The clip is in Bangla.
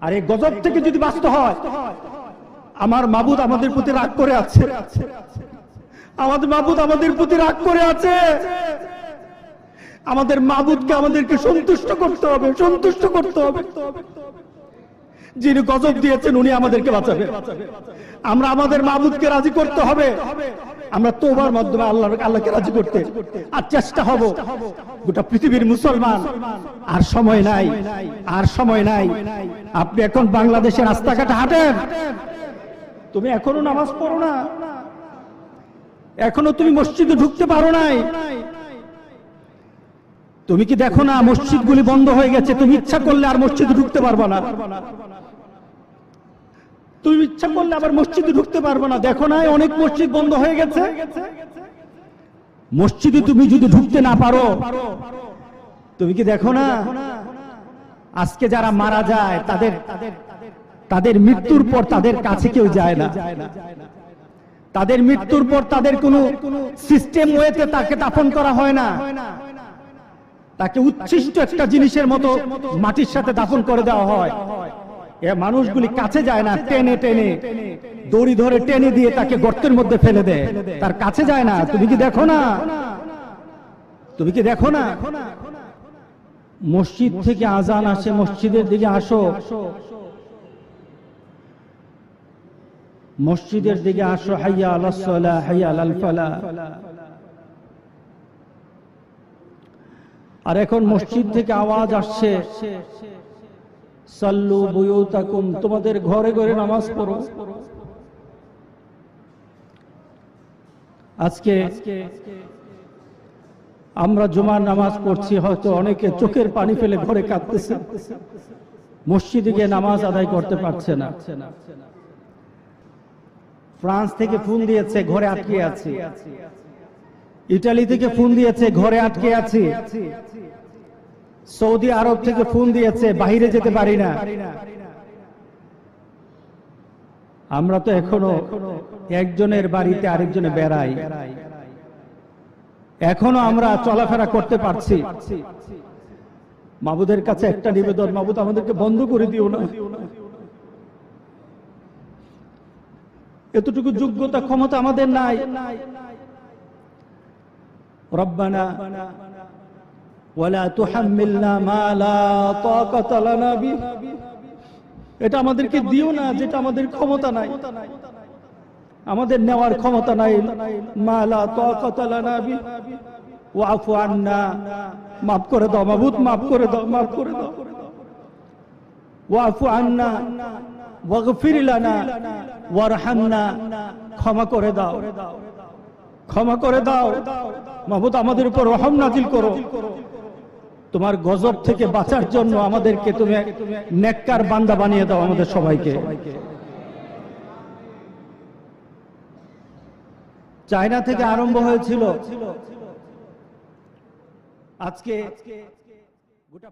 আর এই গজব থেকে যদি বাঁচতে হয়, আমার মাবুদ আমাদের প্রতি রাগ করে আছে, আমাদের মাবুদ আমাদের প্রতি রাগ করে আছে। আমাদের মাবুদকে আমাদেরকে সন্তুষ্ট করতে হবে, সন্তুষ্ট করতে হবে। যিনি গজব দিয়েছেন উনি আমাদেরকে বাঁচাবেন। আমরা আমাদের মাবুদকে রাজি করতে হবে। আমরা তওবার মাধ্যমে আল্লাহকে রাজি করতে আর চেষ্টা হব। গোটা পৃথিবীর মুসলমান, আর সময় নাই, আর সময় নাই। আপনি এখন বাংলাদেশের রাস্তাঘাটে হাঁটেন, তুমি এখনো নামাজ পড়ো না, এখনো তুমি মসজিদে ঢুকতে পারো নাই। তুমি কি দেখো না মসজিদগুলি বন্ধ হয়ে গেছে? তুমি ইচ্ছা করলে আর মসজিদে ঢুকতে পারবে না, তুমি ইচ্ছা করলে আবার মসজিদে ঢুকতে পারবে না। দেখো না অনেক মসজিদ বন্ধ হয়ে গেছে। মসজিদে তুমি যদি ঢুকতে না পারো, তুমি কি দেখো না আজকে যারা মারা যায় তাদের মৃত্যুর পর তাদের কাছে কেউ যায় না। তাদের মৃত্যুর পর তাদের কোনো সিস্টেম ওয়েতে তাকে দাফন করা হয় না, তাকে উচ্ছিষ্ট একটা জিনিসের মতো মাটির সাথে দাফন করে দেওয়া হয়। এ মানুষগুলি কাছে যায় না, টেনে টেনে দড়ি ধরে টেনে দিয়ে তাকে গর্তের মধ্যে ফেলে দেয়, তার কাছে যায় না। তুমি কি দেখো না? তুমি কি দেখো না? মসজিদ থেকে আজান আসে, মসজিদের দিকে আসো, মসজিদের দিকে আসো। হাইয়া আলাস সালাহ, হাইয়া আলাল ফালাহ। আর এখন মসজিদ থেকে আওয়াজ আসছে, সাল্লু বুয়ুতাকুম, তোমাদের ঘরে ঘরে নামাজ পড়ো। আজকে আমরা জুমার নামাজ পড়ছি, হয়তো অনেকে চোখের পানি ফেলে ঘরে কাঁদতেছে, মসজিদে গিয়ে নামাজ আদায় করতে পারছে না। ফ্রান্স থেকে ফোন দিয়েছে, ঘরে আটকে আছি। ইটালি থেকে ফোন দিয়েছে, ঘরে আটকে আছি। সৌদি আরব থেকে ফোন দিয়েছে, বাইরে যেতে পারি না। আমরা তো এখনো একজনের বাড়িতে আরেকজনে বেড়াই, এখনো আমরা চলাফেরা করতে পারছি। মাবুদের কাছে একটা নিবেদন, মাবুদ আমাদেরকে বন্ধ করে দিও না। এতটুকু যোগ্যতা ক্ষমতা আমাদের নাই। রব্বানা ওয়ালা তুহাম্মিলনা মা লা তাকাতা লানা বিহি, এটা আমাদেরকে দিও না যেটা আমাদের ক্ষমতা নাই, আমাদের নেওয়ার ক্ষমতা নাই। মা লা তাকাতা লানা বিহি ওয়াফু আন্না, মাফ করে দাও মাবুদ, মাফ করে দাও, মাফ করে দাও। ওয়াফু আন্না ওয়াগফির লানা ওয়ারহামনা, ক্ষমা করে দাও, ক্ষমা করে দাও। মাবুদ আমাদের উপর রহম নাজিল করো। তোমার গজব থেকে বাঁচার জন্য আমাদেরকে তুমি নেককার বান্দা বানিয়ে দাও আমাদের সবাইকে। চায়না থেকে আরম্ভ হয়েছিল, আজকে গোটা